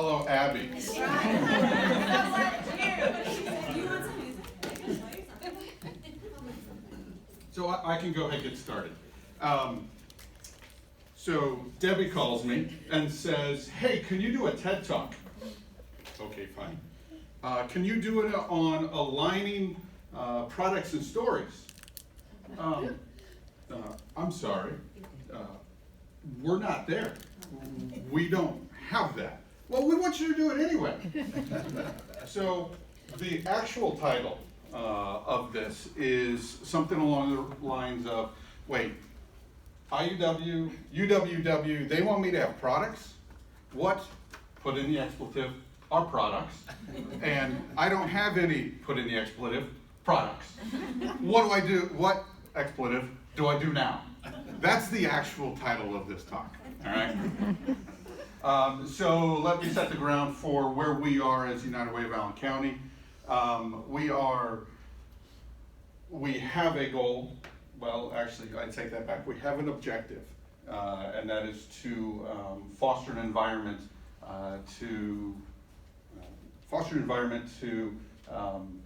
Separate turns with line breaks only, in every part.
follow Abby. So I can go ahead and get started. So Debbie calls me and says, hey, can you do a TED Talk? Okay, fine. Can you do it on aligning products and stories? I'm sorry, we're not there. We don't have that. Well, we want you to do it anyway. So the actual title of this is something along the lines of, wait, IUW, UWW, they want me to have products? What, put in the expletive, are products, and I don't have any, put in the expletive, products. What do I do, what expletive do I do now? That's the actual title of this talk, all right? So let me set the ground for where we are as United Way of Allen County. We have a goal, well, actually, I take that back. We have an objective, and that is to foster an environment to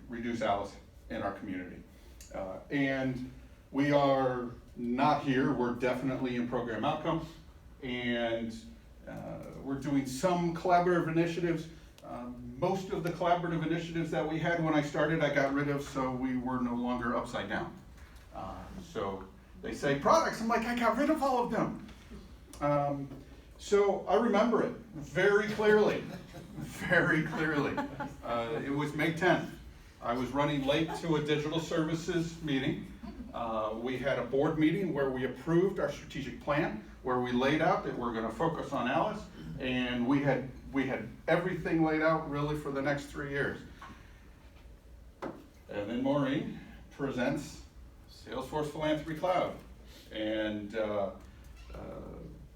reduce ALICE in our community. And we are not here, we're definitely in program outcomes, and we're doing some collaborative initiatives. Most of the collaborative initiatives that we had when I started, I got rid of, so we were no longer upside down. So they say products, I'm like, I got rid of all of them. So I remember it very clearly, very clearly. It was May 10th. I was running late to a digital services meeting. We had a board meeting where we approved our strategic plan, where we laid out that we're going to focus on ALICE, and we had everything laid out really for the next 3 years. And then Maureen presents Salesforce Philanthropy Cloud, and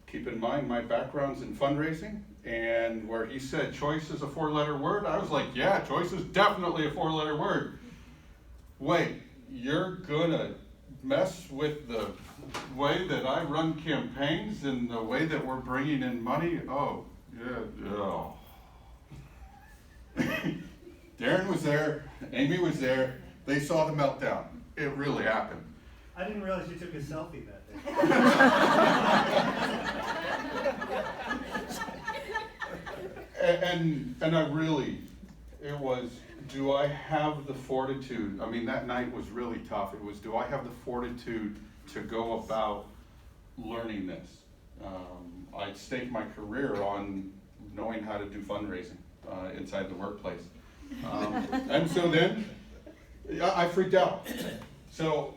keep in mind my background's in fundraising, and where he said choice is a 4-letter word, I was like, yeah, choice is definitely a 4-letter word. Wait, you're gonna mess with the way that I run campaigns and the way that we're bringing in money? Oh, yeah, oh. Darren was there, Amy was there, they saw the meltdown. It really happened.
I didn't realize you took a selfie that
day. and I really, it was, do I have the fortitude? I mean, that night was really tough. It was, do I have the fortitude to go about learning this? I'd staked my career on knowing how to do fundraising inside the workplace. And so then, I freaked out. So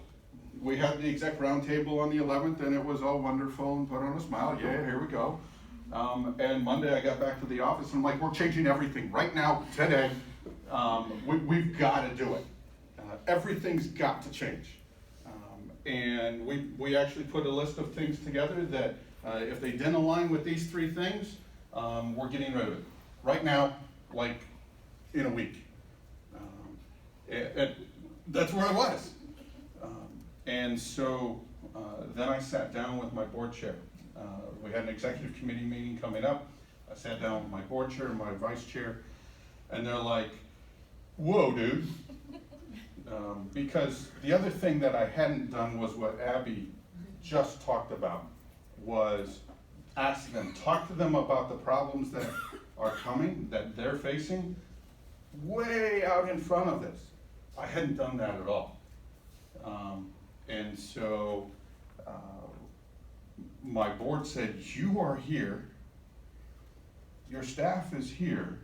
we had the exec roundtable on the 11th, and it was all wonderful and put on a smile. Yeah, here we go. And Monday I got back to the office, and I'm like, we're changing everything right now, today. We've got to do it. Everything's got to change. And we actually put a list of things together that if they didn't align with these 3 things, we're getting rid of it. Right now, like in a week. And that's where I was. And so then I sat down with my board chair. We had an executive committee meeting coming up. I sat down with my board chair and my vice chair, and they're like, whoa, dude. Because the other thing that I hadn't done was what Abby just talked about, was ask them, talk to them about the problems that are coming, that they're facing, way out in front of this. I hadn't done that at all. And so my board said, you are here, your staff is here,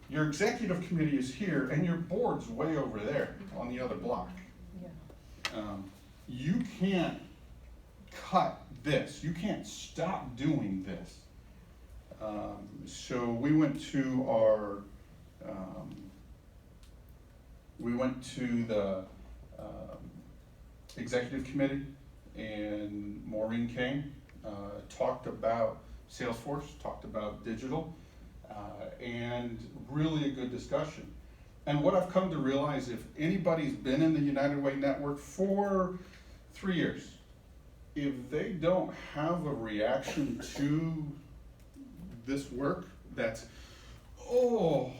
your executive committee is here, and your board's way over there on the other block. Yeah. You can't cut this. You can't stop doing this. So we went to the executive committee, and Maureen came, talked about Salesforce, talked about digital, and really a good discussion. And what I've come to realize, if anybody's been in the United Way Network for 3 years, if they don't have a reaction to this work, that's, oh,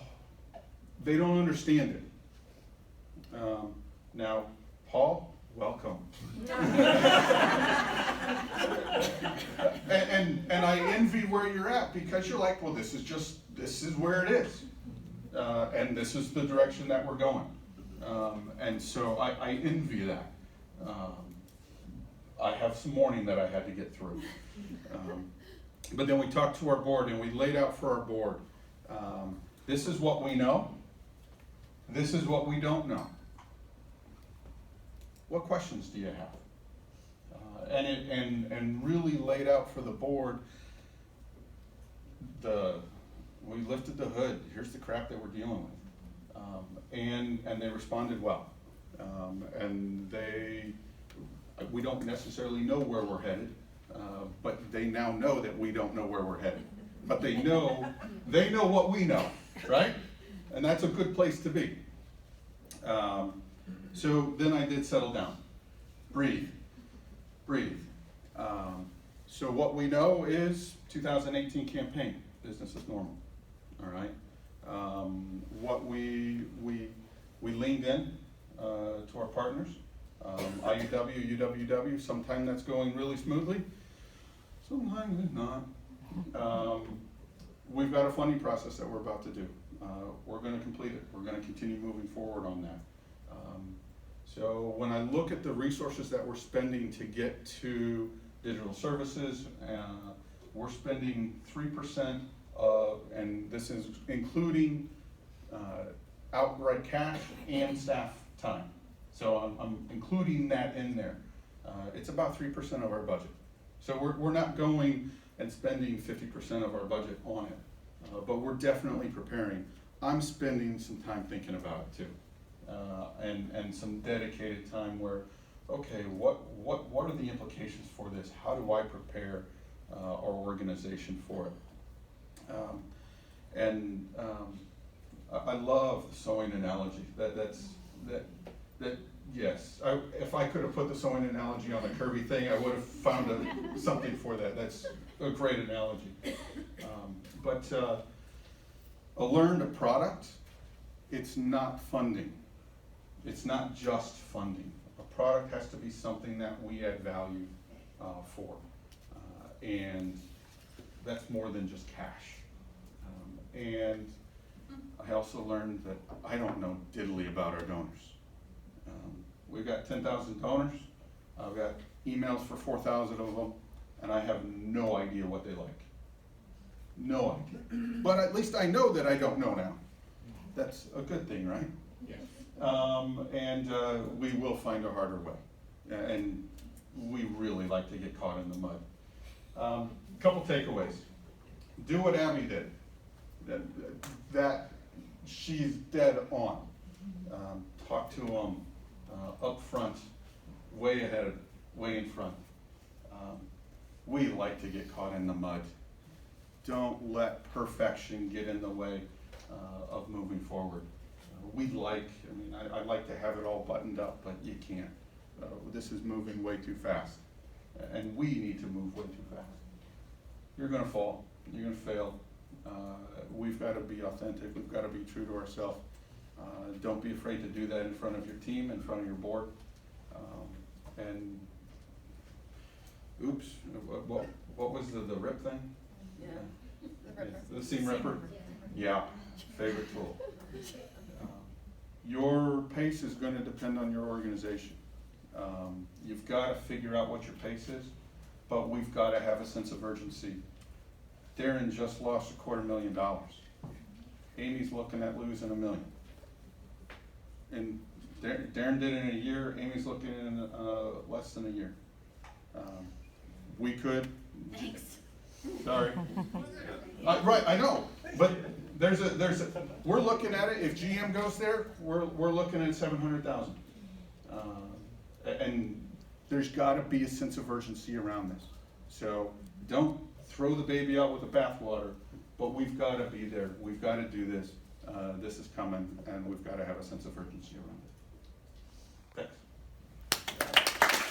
they don't understand it. Now, Paul, welcome. And I envy where you're at, because you're like, well, this is where it is. And this is the direction that we're going. And so I envy that. I have some mourning that I had to get through. But then we talked to our board and we laid out for our board. This is what we know. This is what we don't know. What questions do you have? And really laid out for the board. We lifted the hood. Here's the crap that we're dealing with, and they responded well. And we don't necessarily know where we're headed, but they now know that we don't know where we're headed. But they know what we know, right? And that's a good place to be. So then I did settle down, breathe. So what we know is 2018 campaign, business as normal, all right? What we leaned in to our partners, IUW, UWW, sometimes that's going really smoothly, sometimes it's not. We've got a funding process that we're about to do. We're gonna complete it. We're gonna continue moving forward on that. So when I look at the resources that we're spending to get to digital services, we're spending 3%, and this is including outright cash and staff time. So I'm including that in there. It's about 3% of our budget. So we're not going and spending 50% of our budget on it, but we're definitely preparing. I'm spending some time thinking about it too. And some dedicated time where, okay, what are the implications for this? How do I prepare our organization for it? I love the sewing analogy. Yes. If I could have put the sewing analogy on the Kirby thing, I would have found something for that. That's a great analogy. But a learned product, it's not funding. It's not just funding. A product has to be something that we add value for. And that's more than just cash. And I also learned that I don't know diddly about our donors. We've got 10,000 donors. I've got emails for 4,000 of them, and I have no idea what they like. No idea. But at least I know that I don't know now. That's a good thing, right?
Yes.
We will find a harder way. And we really like to get caught in the mud. Couple takeaways. Do what Abby did. That she's dead on. Talk to them up front, way ahead, way in front. We like to get caught in the mud. Don't let perfection get in the way of moving forward. I'd like to have it all buttoned up, but you can't. This is moving way too fast. And we need to move way too fast. You're gonna fall, you're gonna fail. We've gotta be authentic, we've gotta be true to ourselves. Don't be afraid to do that in front of your team, in front of your board. And oops, what was the rip thing?
Yeah.
The seam ripper? Yeah, favorite tool. Your pace is gonna depend on your organization. You've gotta figure out what your pace is, but we've gotta have a sense of urgency. Darren just lost $250,000. Amy's looking at losing $1 million. And Darren did it in a year, Amy's looking in less than a year. We could.
Thanks.
Sorry. Right, I know, but we're looking at it, if GM goes there, we're looking at 700,000. And there's gotta be a sense of urgency around this. So don't throw the baby out with the bathwater, but we've gotta be there, we've gotta do this. This is coming, and we've gotta have a sense of urgency around it.